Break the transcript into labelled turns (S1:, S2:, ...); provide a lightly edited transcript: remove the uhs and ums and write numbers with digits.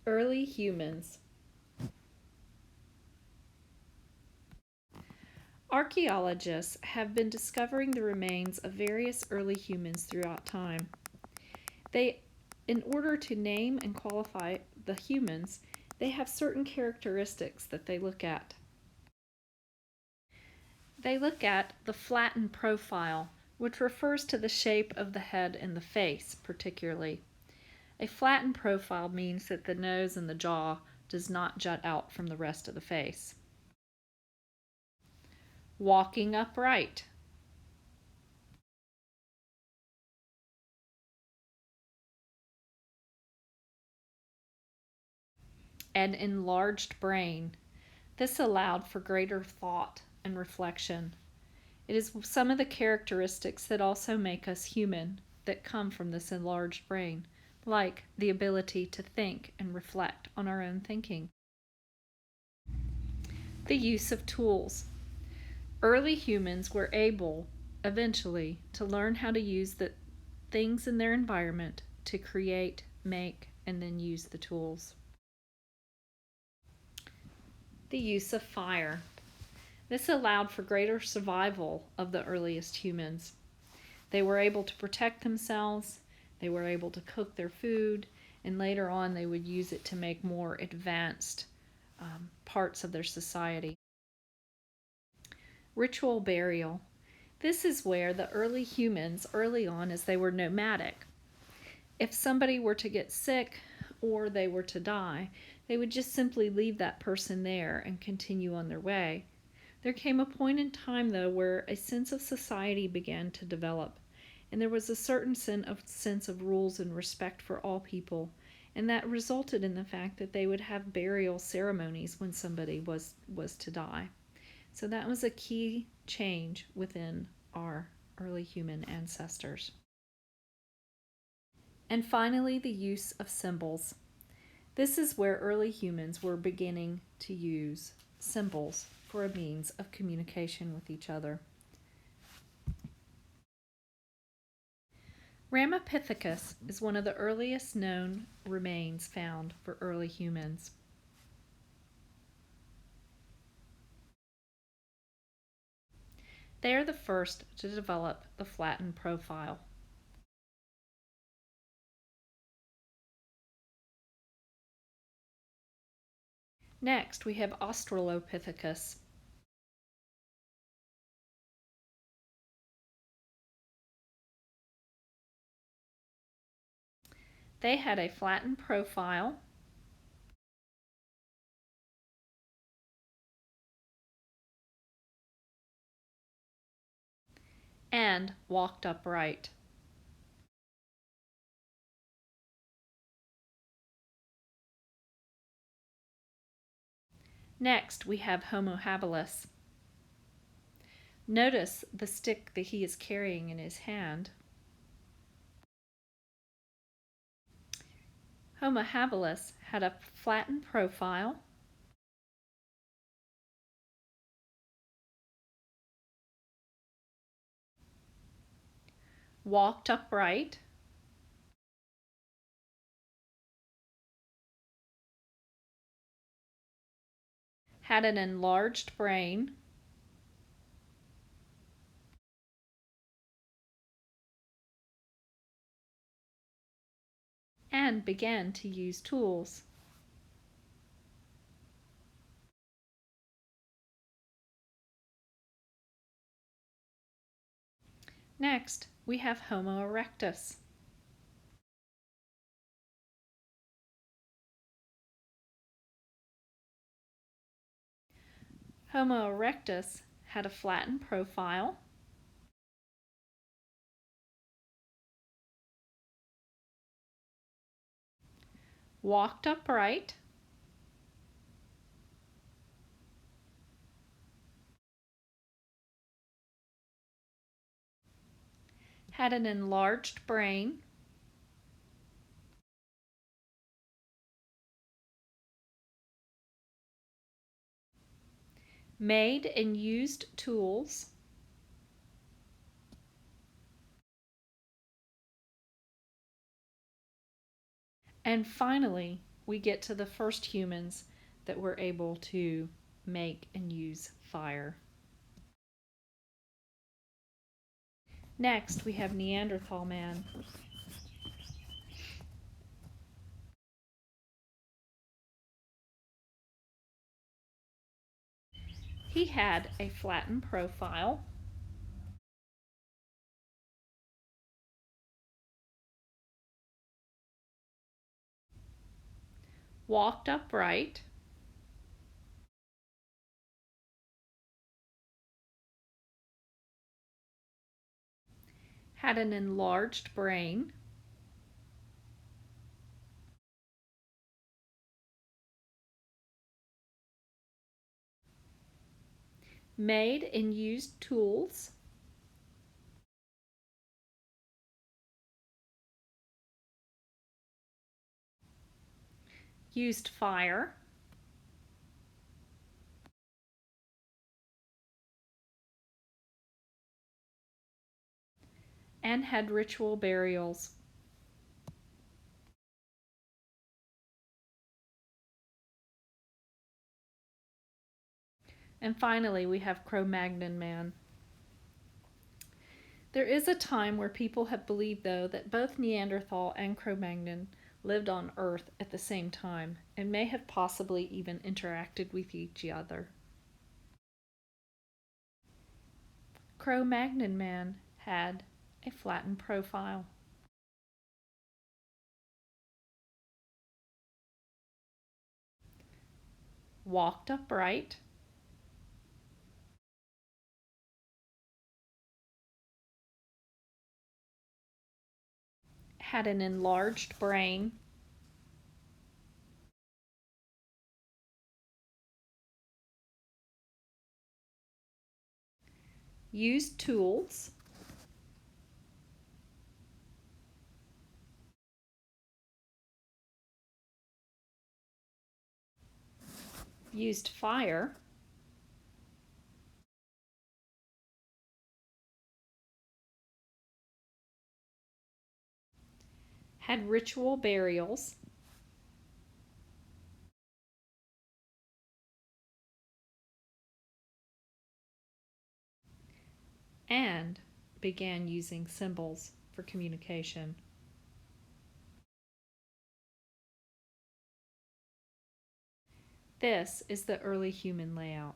S1: Early humans. Archaeologists have been discovering the remains of various early humans throughout time. In order to name and qualify the humans, they have certain characteristics that they look at. They look at the flattened profile, which refers to the shape of the head and the face, particularly. A flattened profile means that the nose and the jaw does not jut out from the rest of the face. Walking upright. An enlarged brain. This allowed for greater thought and reflection. It is some of the characteristics that also make us human that come from this enlarged brain, like the ability to think and reflect on our own thinking. The use of tools. Early humans were able, eventually, to learn how to use the things in their environment to create, make, and then use the tools. The use of fire. This allowed for greater survival of the earliest humans. They were able to protect themselves, they were able to cook their food, and later on they would use it to make more advanced parts of their society. Ritual burial. This is where the early humans, early on as they were nomadic, if somebody were to get sick or they were to die, they would just simply leave that person there and continue on their way. There came a point in time, though, where a sense of society began to develop, and there was a certain sense of rules and respect for all people, and that resulted in the fact that they would have burial ceremonies when somebody was to die. So that was a key change within our early human ancestors. And finally, the use of symbols. This is where early humans were beginning to use symbols for a means of communication with each other. Ramapithecus is one of the earliest known remains found for early humans. They are the first to develop the flattened profile. Next, we have Australopithecus. They had a flattened profile and walked upright. Next, we have Homo habilis. Notice the stick that he is carrying in his hand. Homo habilis had a flattened profile, walked upright, had an enlarged brain, and began to use tools. Next, we have Homo erectus. Homo erectus had a flattened profile, walked upright, had an enlarged brain, made and used tools, and finally, we get to the first humans that were able to make and use fire. Next, we have Neanderthal man. He had a flattened profile, walked upright, had an enlarged brain, made and used tools, used fire, and had ritual burials. And finally, we have Cro-Magnon man. There is a time where people have believed, though, that both Neanderthal and Cro-Magnon lived on Earth at the same time and may have possibly even interacted with each other. Cro-Magnon man had a flattened profile. Walked upright. Had an enlarged brain. Used tools. Used fire. Had ritual burials. And began using symbols for communication. This is the early human layout.